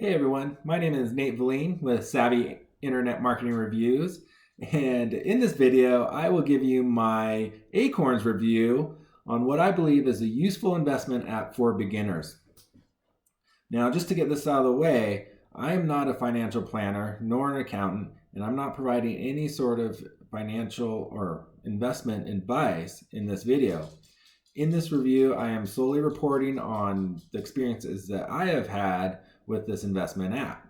Hey everyone, my name is Nate Valine with Savvy Internet Marketing Reviews. And in this video, I will give you my Acorns review on what I believe is a useful investment app for beginners. Now, just to get this out of the way, I am not a financial planner nor an accountant, and I'm not providing any sort of financial or investment advice in this video. In this review, I am solely reporting on the experiences that I have had with this investment app.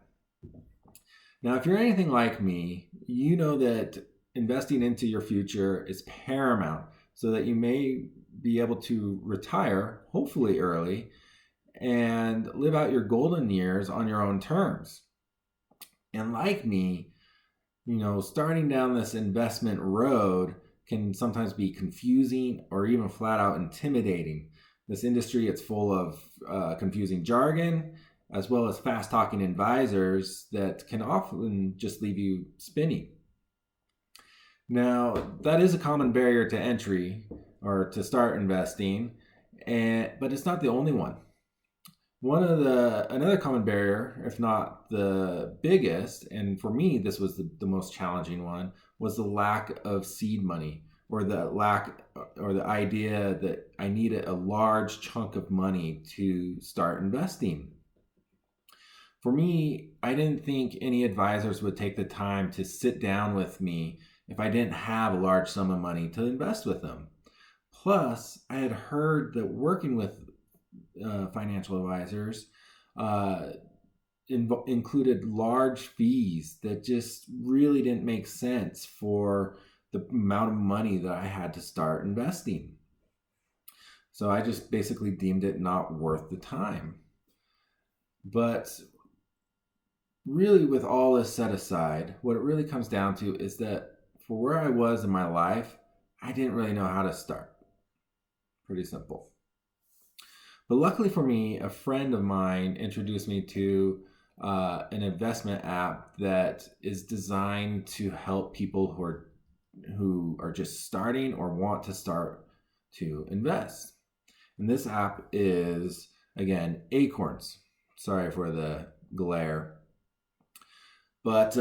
Now, if you're anything like me, you know that investing into your future is paramount so that you may be able to retire, hopefully early, and live out your golden years on your own terms. And like me, starting down this investment road can sometimes be confusing or even flat out intimidating. This industry, it's full of confusing jargon, as well as fast-talking advisors that can often just leave you spinning. Now, that is a common barrier to entry or to start investing, but it's not the only one. Another common barrier, if not the biggest, and for me this was the most challenging one, was the lack of seed money, or the idea that I needed a large chunk of money to start investing. For me, I didn't think any advisors would take the time to sit down with me if I didn't have a large sum of money to invest with them. Plus, I had heard that working with financial advisors included large fees that just really didn't make sense for the amount of money that I had to start investing. So I just basically deemed it not worth the time. But really, with all this set aside, what it really comes down to is that for where I was in my life, I didn't really know how to start. Pretty simple. But luckily for me, a friend of mine introduced me to an investment app that is designed to help people who are just starting or want to start to invest. And this app is, again, Acorns. Sorry for the glare. But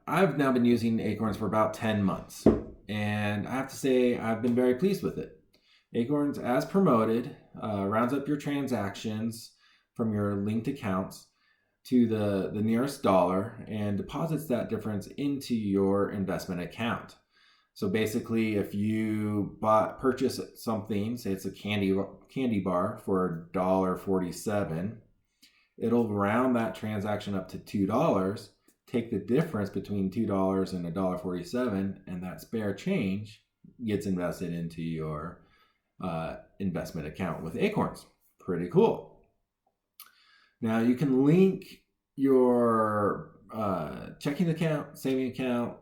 I've now been using Acorns for about 10 months. And I have to say, I've been very pleased with it. Acorns, as promoted, rounds up your transactions from your linked accounts to the nearest dollar and deposits that difference into your investment account. So basically, if you purchase something, say it's a candy bar for $1.47, it'll round that transaction up to $2, take the difference between $2 and $1.47, and that spare change gets invested into your investment account with Acorns. Pretty cool. Now you can link your checking account, saving account,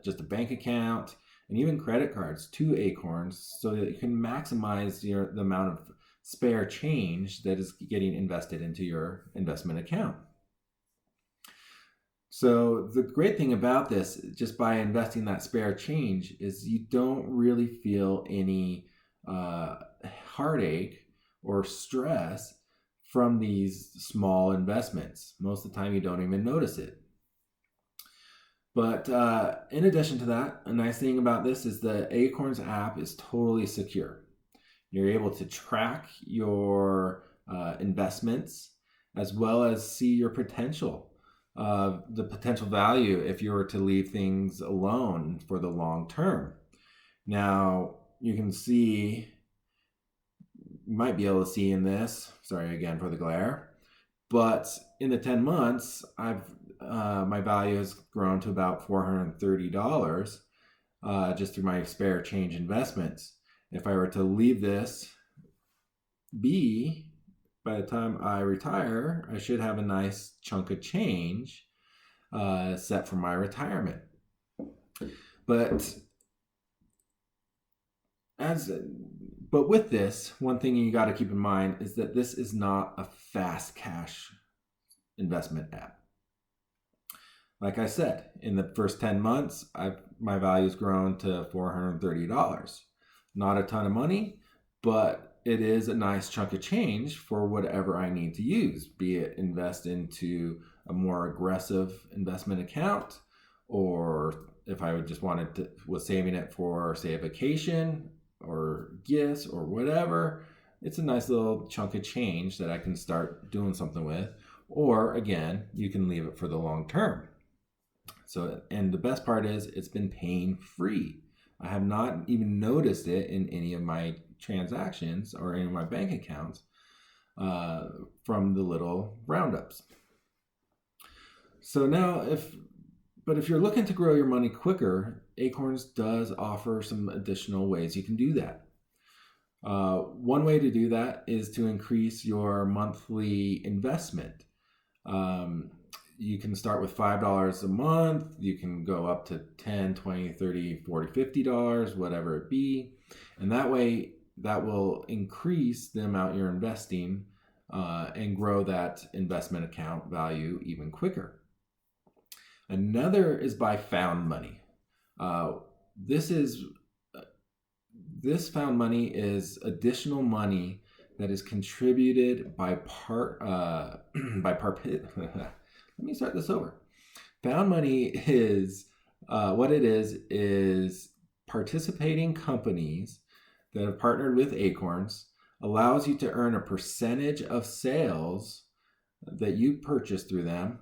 just a bank account, and even credit cards to Acorns so that you can maximize the amount of spare change that is getting invested into your investment account. So the great thing about this, just by investing that spare change, is you don't really feel any heartache or stress from these small investments. Most of the time you don't even notice it. But in addition to that, a nice thing about this is the Acorns app is totally secure. You're able to track your investments as well as see your potential, the potential value if you were to leave things alone for the long term. Now, you can see, you might be able to see in this, sorry again for the glare, but in the 10 months, my value has grown to about $430 just through my spare change investments. If I were to leave this be, by the time I retire, I should have a nice chunk of change set for my retirement. But with this, one thing you got to keep in mind is that this is not a fast cash investment app. Like I said, in the first 10 months, my value's grown to $430. Not a ton of money, but it is a nice chunk of change for whatever I need to use, be it invest into a more aggressive investment account, or if I would just was saving it for, say, a vacation or gifts or whatever. It's a nice little chunk of change that I can start doing something with. Or again, you can leave it for the long term. So, and the best part is it's been pain free. I have not even noticed it in any of my transactions or any of my bank accounts from the little roundups. So now, if you're looking to grow your money quicker, Acorns does offer some additional ways you can do that. One way to do that is to increase your monthly investment. You can start with $5 a month. You can go up to $10, $20, $30, $40, $50, whatever it be. And that way, that will increase the amount you're investing and grow that investment account value even quicker. Another is by found money. This found money is additional money that is contributed by let me start this over. Found money is what it is participating companies that have partnered with Acorns allows you to earn a percentage of sales that you purchased through them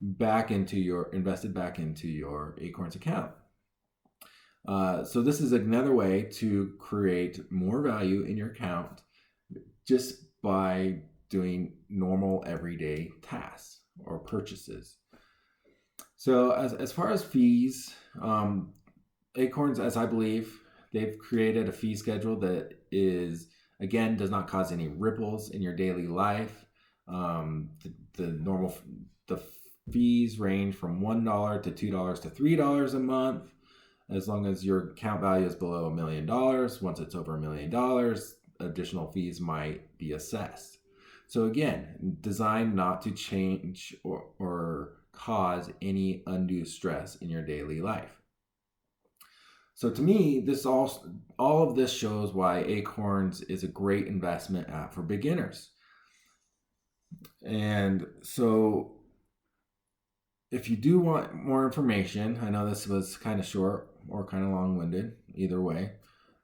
invested back into your Acorns account. So this is another way to create more value in your account just by doing normal everyday tasks or purchases. So as far as fees, Acorns, as I believe, they've created a fee schedule that does not cause any ripples in your daily life. The fees range from $1 to $2 to $3 a month, as long as your account value is below $1 million. Once it's over $1 million, additional fees might be assessed. So again, designed not to change or cause any undue stress in your daily life. So to me, all of this shows why Acorns is a great investment app for beginners. And so if you do want more information, I know this was kind of short or kind of long-winded, either way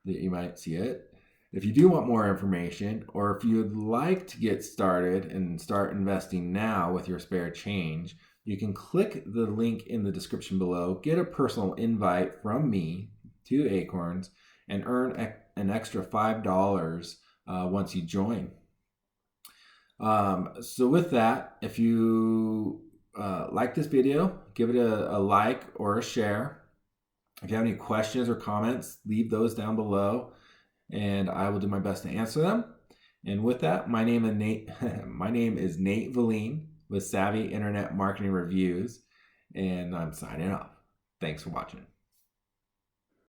that you might see it. If you do want more information, or if you'd like to get started and start investing now with your spare change, you can click the link in the description below, get a personal invite from me to Acorns, and earn an extra $5 once you join. So with that, if you like this video, give it a like or a share. If you have any questions or comments, leave those down below, and I will do my best to answer them. And with that, my name is Nate Valine with Savvy Internet Marketing Reviews, and I'm signing off. Thanks for watching.